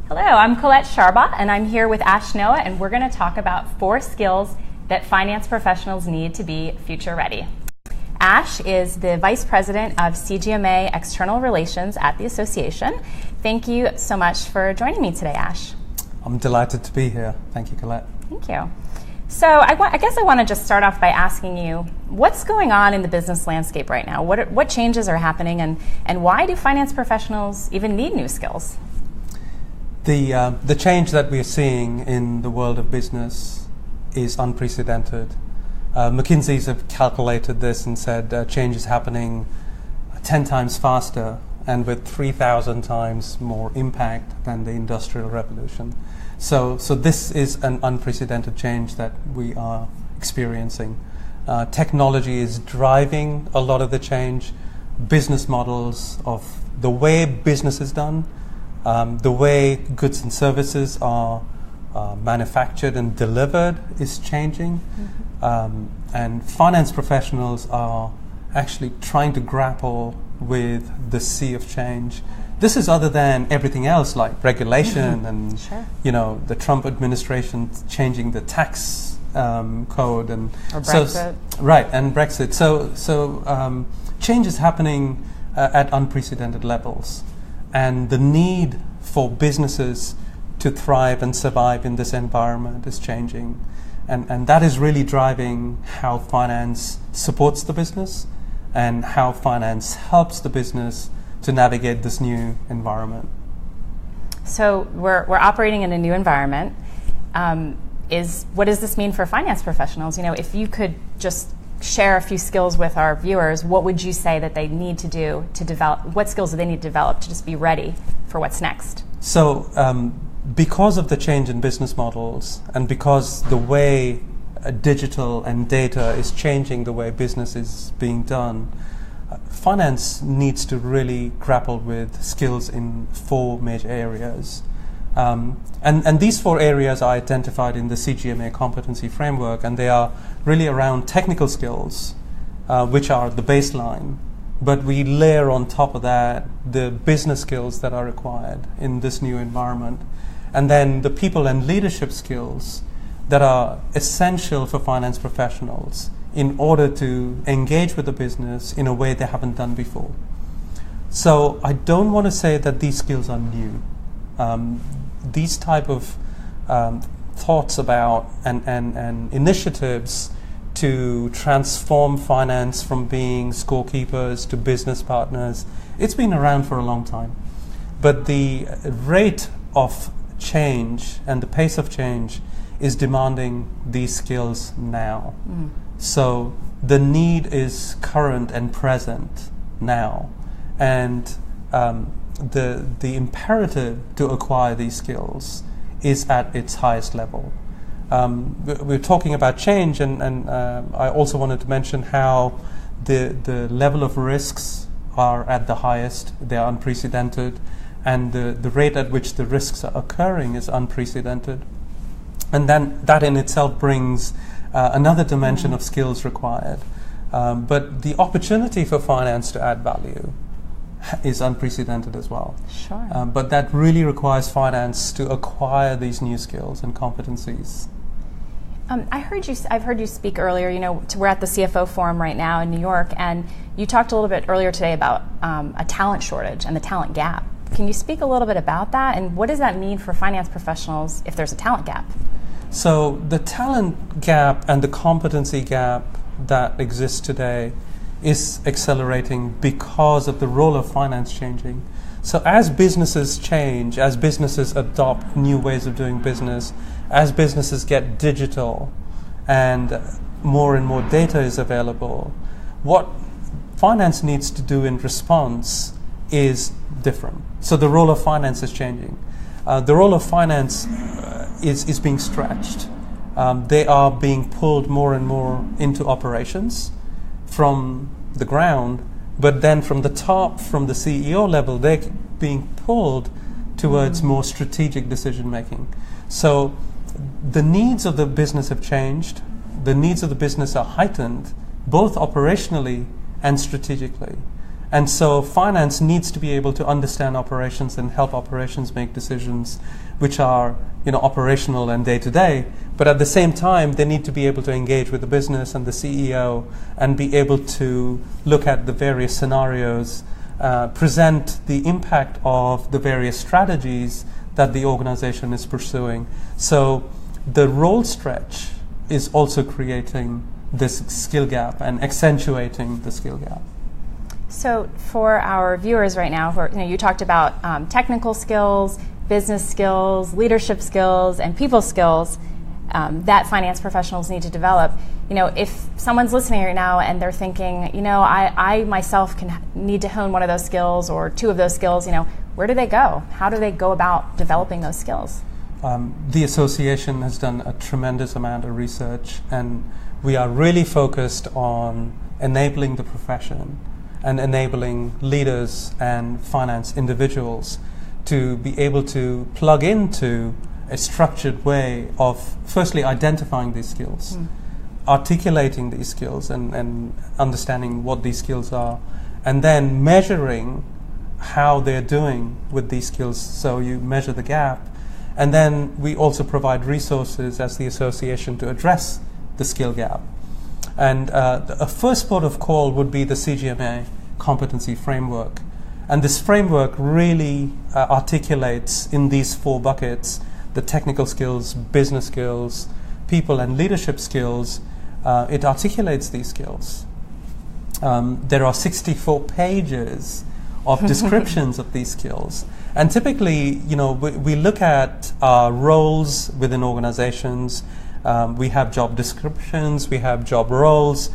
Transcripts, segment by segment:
Hello, I'm Colette Sharbaugh, and I'm here with Ash Noah, and we're going to talk about 4 skills that finance professionals need to be future ready. Ash is the Vice President of CGMA External Relations at the Association. Thank you so much for joining me today, Ash. I'm delighted to be here. Thank you, Colette. Thank you. So I guess I want to just start off by asking you, what's going on in the business landscape right now? What changes are happening, and why do finance professionals even need new skills? The change that we're seeing in the world of business is unprecedented. McKinsey's have calculated this and said change is happening 10 times faster and with 3,000 times more impact than the Industrial Revolution. So this is an unprecedented change that we are experiencing. Technology is driving a lot of the change. Business models of the way business is done, the way goods and services are manufactured and delivered is changing. And finance professionals are actually trying to grapple with the sea of change. This is other than everything else like regulation and the Trump administration changing the tax code and Brexit. And Brexit. So change is happening at unprecedented levels, and the need for businesses to thrive and survive in this environment is changing. And that is really driving how finance supports the business and how finance helps the business to navigate this new environment. So we're operating in a new environment. What does this mean for finance professionals? If you could just share a few skills with our viewers, what would you say that they need to do to develop? What skills do they need to develop to just be ready for what's next? So because of the change in business models and because the way digital and data is changing the way business is being done, finance needs to really grapple with skills in 4 major areas. And these 4 areas are identified in the CGMA Competency Framework, and they are really around technical skills, which are the baseline. But we layer on top of that the business skills that are required in this new environment. And then the people and leadership skills that are essential for finance professionals in order to engage with the business in a way they haven't done before. So I don't want to say that these skills are new. These type of thoughts about and initiatives to transform finance from being scorekeepers to business partners, it's been around for a long time. But the rate of change and the pace of change is demanding these skills now. So the need is current and present now, and the imperative to acquire these skills is at its highest level. We're talking about change, and I also wanted to mention how the level of risks are at the highest. They are unprecedented, and the rate at which the risks are occurring is unprecedented. And then that in itself brings another dimension of skills required. But the opportunity for finance to add value is unprecedented as well. Sure. But that really requires finance to acquire these new skills and competencies. I've heard you speak earlier. We're at the CFO Forum right now in New York, and you talked a little bit earlier today about a talent shortage and the talent gap. Can you speak a little bit about that, and what does that mean for finance professionals if there's a talent gap? So the talent gap and the competency gap that exists today is accelerating because of the role of finance changing. So as businesses change, as businesses adopt new ways of doing business, as businesses get digital and more data is available, what finance needs to do in response is different. So the role of finance is changing. The role of finance is being stretched. They are being pulled more and more into operations from the ground, but then from the top, from the CEO level, they're being pulled towards more strategic decision making. So the needs of the business have changed. The needs of the business are heightened, both operationally and strategically. And so finance needs to be able to understand operations and help operations make decisions which are, operational and day-to-day. But at the same time, they need to be able to engage with the business and the CEO and be able to look at the various scenarios, present the impact of the various strategies that the organization is pursuing. So the role stretch is also creating this skill gap and accentuating the skill gap. So for our viewers right now, you talked about technical skills, business skills, leadership skills, and people skills that finance professionals need to develop. If someone's listening right now and they're thinking, I myself need to hone one of those skills or two of those skills, where do they go? How do they go about developing those skills? The association has done a tremendous amount of research, and we are really focused on enabling the profession and enabling leaders and finance individuals to be able to plug into a structured way of firstly identifying these skills, articulating these skills and understanding what these skills are, and then measuring how they're doing with these skills. So you measure the gap, and then we also provide resources as the association to address the skill gap. And a first port of call would be the CGMA Competency Framework. And this framework really articulates in these 4 buckets the technical skills, business skills, people and leadership skills. It articulates these skills. There are 64 pages of descriptions of these skills. And typically, we look at roles within organizations. We have job descriptions, we have job roles.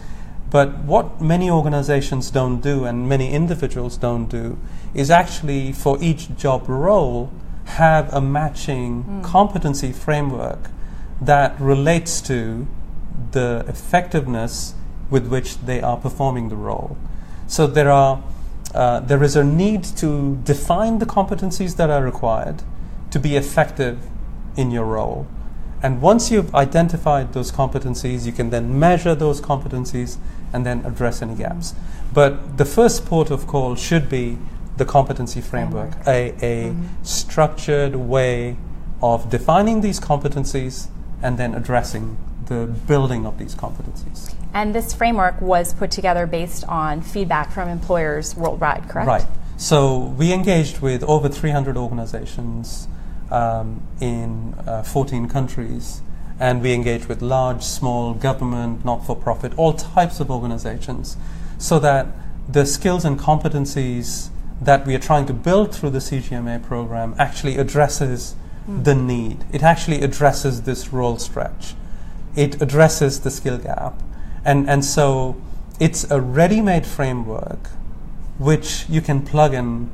But what many organizations don't do and many individuals don't do is actually for each job role have a matching competency framework that relates to the effectiveness with which they are performing the role. So there is a need to define the competencies that are required to be effective in your role. And once you've identified those competencies, you can then measure those competencies and then address any gaps. But the first port of call should be the competency framework, a structured way of defining these competencies and then addressing the building of these competencies. And this framework was put together based on feedback from employers worldwide, correct? Right. So we engaged with over 300 organizations in 14 countries, and we engage with large, small, government, not-for-profit, all types of organizations, so that the skills and competencies that we are trying to build through the CGMA program actually addresses the need. It actually addresses this role stretch. It addresses the skill gap. And so it's a ready-made framework which you can plug and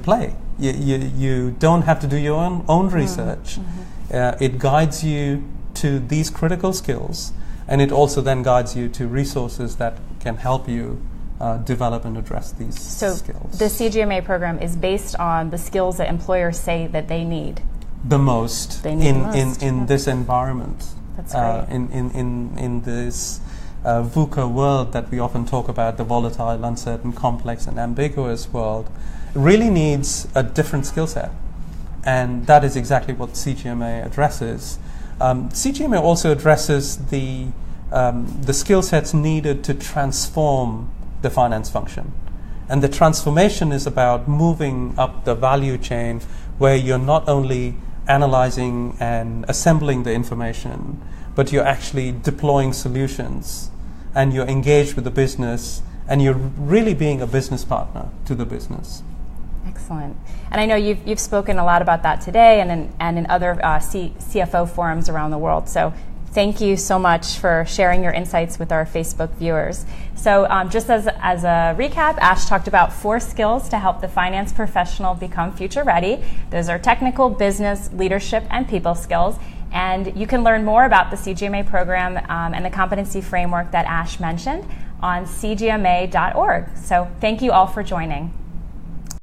play. You don't have to do your own research. It guides you to these critical skills, and it also then guides you to resources that can help you develop and address these skills. So the CGMA program is based on the skills that employers say that they need. The most in this environment. That's great. In this VUCA world that we often talk about, the volatile, uncertain, complex, and ambiguous world, really needs a different skill set. And that is exactly what CGMA addresses. CGMA also addresses the skill sets needed to transform the finance function. And the transformation is about moving up the value chain, where you're not only analyzing and assembling the information, but you're actually deploying solutions, and you're engaged with the business, and you're really being a business partner to the business. Excellent. And I know you've spoken a lot about that today and in other CFO forums around the world. So thank you so much for sharing your insights with our Facebook viewers. So just as a recap, Ash talked about 4 skills to help the finance professional become future ready. Those are technical, business, leadership, and people skills. And you can learn more about the CGMA program and the competency framework that Ash mentioned on cgma.org. So thank you all for joining.